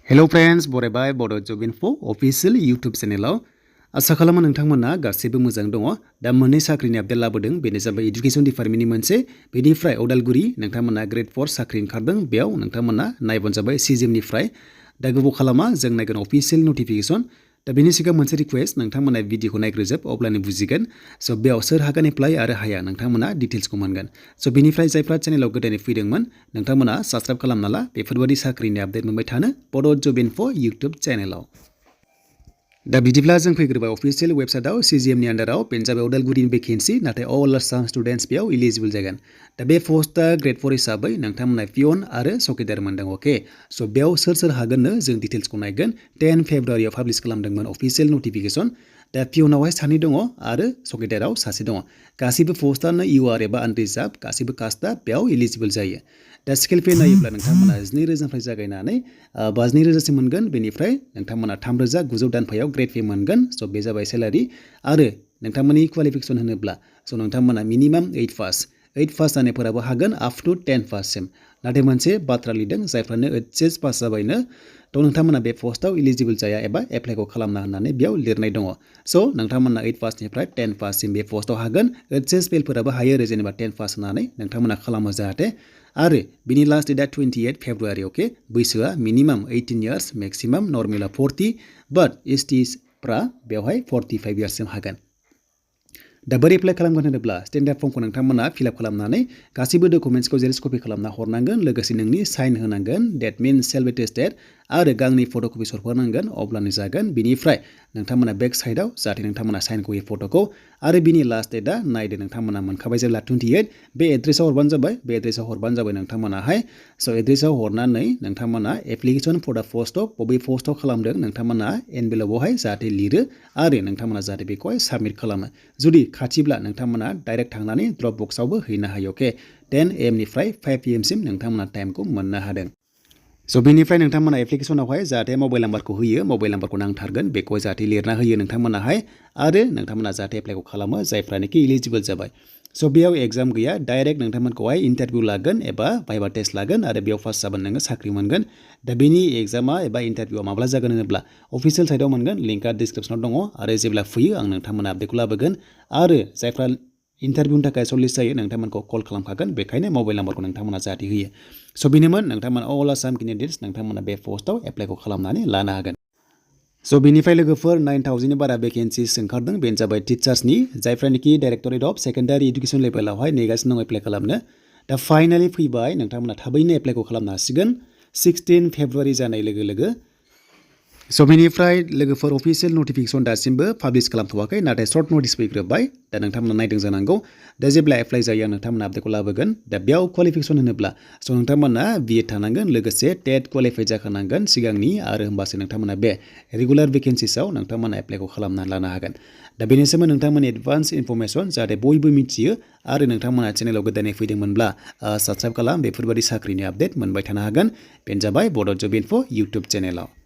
Hello friends बरायबाय बड' जब info official YouTube चेनेलाव आसा खालामो नोंथांमोना गासैबो मोजां दङ। दा मोननै साख्रिनि आपडेट लाबोदों, बेनो जाबाय एडुकेशन डिपार्टमेन्टनि मोनसे, बेनिफ्राय उदालगुरि नोंथांमोना ग्रेड 4 साख्रि ओंखारदों, बेयाव नोंथांमोना नायबानो जाबाय CJM निफ्राय। दा गोबाव खालामा, जों नायगोन अफिशियल नटिफिकेशन। दा बेनि सिगां मोनसे रिक्वेस्ट, नोंथांमोना भिडिअखौ नायग्रोजोब अब्लानो बुजिगोन। स' बेयाव सोर हागोन एप्लाइ आरो हाया नोंथांमोना डिटेल्सखौ मोनगोन। स' बेनिफ्राय जायफ्रा चेनेलाव गोदानै फैदोंमोन नोंथांमोना साबस्क्राइब खालामना ला बेफोरबायदि साख्रिनि आपडेट मोनबाय थानो बड' जब इनफो यूट्यूब चेनेलाव। दा बिदिब्ला जों फैग्रोबाय अफिशियल वेबसाइटआव CJM नि आन्डाराव, बेनो जाबाय उदालगुरिनि भेकेन्सि, नाथाय अल आसाम स्टुडेन्ट्स बेयाव इलिजिबल जागोन। दा बे पस्टआ ग्रेड 4 हिसाबै नोंथांमोना पियन आरो चौकीदार मोनदों। अके, स' बेयाव सोर हागोननो जों डिटेल्सखौ नायगोन। 10 फेब्रुवारियाव पाब्लिश खालामदोंमोन अफिशियल नटिफिकेशन। दा पियनावहाय 2 दङ आरो चौकीदाराव 1 दङ। गासैबो पस्टआनो UR एबा आनरिजार्भ, गासैबो कास्टआ बेयाव इलिजिबल जायो। दा स्केल पे नायोब्ला नोंथांमोना 12,000निफ्राय जागायनानै 52,000सिम मोनगोन। बेनिफ्राय नोंथांमोना 3,900 दानफायाव ग्रेड पे मोनगोन। स' बे जाबाय सेलारि। आरो नोंथांमोननि क्वालिफिकेशन होनोब्ला नोंथांमोना मिनिमाम 8 पास जानायफोराबो हागोन आप टु 10 पाससिम। नाथाय मोनसे बाथ्रा लिरदों, जायफ्रानो HS पास जाबायनो थ' नोंथांमोना बे पस्टआव इलिजिबल जाया एबा एप्लाइखौ खालामना होननानै बेयाव लिरनाय दङ। स' नोंथांमोना 8 पासनिफ्राय 10 पाससिम बे पस्टआव हागोन। HS फेलफोराबो हायो आरो, जेनेबा 10 पास होनानै नोंथांमोना खालामो जाहाथे। आरो बिनि लास्ट डेटआ 28 फेब्रुवारि। अके, बैसोआ मिनिमाम 18 इयार्स, मेक्सिमाम नर्मेला 40, बाट STफ्रा बेवहाय 45 इयार्ससिम हागोन। दा बोरै एप्लाइ खालामगोन होनोब्ला स्टेन्डार्ड फर्मखौ नोंथांमोना फिलआप खालामनानै गासैबो डकुमेन्ट्सखौ जेरक्स कपि खालामना हरनांगोन, लोगोसे नोंनि साइन होनांगोन, डेट मिन्स सेल्फ एटेस्टेड, आरो गांनै फट'कपि हरफानांगोन, अब्लानो जागोन। बिनिफ्राय नोंथांमोना बेक साइडआव जाहाथे नोंथांमोना साइनखौ होयो फट'खौ। आरो बिनि लास्ट डेटआ नायदो, नोंथांमोना मोनखाबाय जेब्ला 28, बे एड्रेसाव हरबानो जाबाय। बे एड्रेसाव हरबानो जाबाय नोंथांमोनाहाय। स' एड्रेसाव हरनानै नोंथांमोना एप्लिकेशन फर दा पस्ट अफ बबे पस्टआव खालामदों नोंथांमोना एनभेलपआवहाय जाहाथे लिरो, आरो नोंथांमोना जाहाथे बेखौहाय साबमिट खालामो। जुदि खाथिब्ला नोंथांमोना डाइरेक्ट थांनानै ड्रप बक्सआवबो हैनो हायो। अके, 10 AM निफ्राय 5 PM सिम नोंथांमोना टाइमखौ मोननो हादों। स' बेनिफ्राय नोंथांमोना एप्लिकेशनावहाय जाहाथे मबाइल नाम्बारखौ होयो, मबाइल नाम्बारखौ नांथारगोन, बेखौ जाहाथे लिरना होयो नोंथांमोनाहाय। आरो नोंथांमोना जाहाथे एप्लाइखौ खालामो जायफ्रानोखि इलिजिबल जाबाय। स' बेयाव एग्जाम गैया, डाइरेक्ट नोंथांमोनखौहाय इन्टारभिउ लागोन एबा भाइभा टेस्ट लागोन, आरो बेयाव पास जाबानो नोङो साख्रि मोनगोन। दा बेनि एग्जामा एबा इन्टारभिउआ माब्ला जागोन होनोब्ला अफिशियल साइटआव मोनगोन, लिंकआ डिसक्रिपसनाव दङ। आरो जेब्ला फैयो आं नोंथांमोना आपडेटखौ लाबोगोन। आरो जायफ्रा इन्टारभिउनि थाखाय सर्टलिस्ट जायो नोंथांमोनखौ कल खालामखागोन, बेखायनो मबाइल नाम्बारखौ नोंथांमोना जाहाथे होयो। स' बेनोमोन, नोंथांमोना अल आसाम केन्डिडेट्स नोंथांमोना बे पस्टआव एप्लाइखौ खालामनानै लानो हागोन। स' बेनिफ्राय लोगोफोर 9,000नि बारा भेकेन्सिस ओंखारदों, बेनो जाबाय टिचार्सनि, जायफ्रानोखि डाइरेक्टरेट अफ सेकेन्डारि इडुकेसन लेभेलावहाय नेगासिनो दं एप्लाइ खालामनो। दा फाइनालि फैबाय, नोंथांमोना थाबैनो एप्लाइखौ खालामनो हासिगोन 16 फेब्रुवारि जानाय लोगो लोगो। स' बेनिफ्राय लोगोफोर अफिशियल नटिफिकेशन दासिमबो पाब्लिश खालामथ'वाखै, नाथाय सर्ट नटिस फैग्रोबाय। दा नोंथांमोना नायदों जानांगौ। दा जेब्ला एप्लाइ जायो आं नोंथांमोना आपडेटखौ लाबोगोन। दा बेयाव क्वालिफिकेशन होनोब्ला नोंथांमोना BEd थानांगोन, लोगोसे टेट क्वालिफाइड जाखानांगोन सिगांनि, आरो होमबासो नोंथांमोना बे रेगुलार भेकेन्सिसआव नोंथांमोना एप्लाइखौ खालामनानै लानो हागोन। दा बेनिसोमोन नोंथांमोननि एडभान्स इनफरमेशन, जाहाथे बयबो मिथियो। आरो नोंथांमोना चेनेलाव गोदानै फैदोंमोनब्ला साबस्क्राइब खालाम, बेफोरबायदि साख्रिनि आपडेट मोनबाय थानो हागोन। बेनो जाबाय बड' जब इनफो इउटुब चेनेलाव।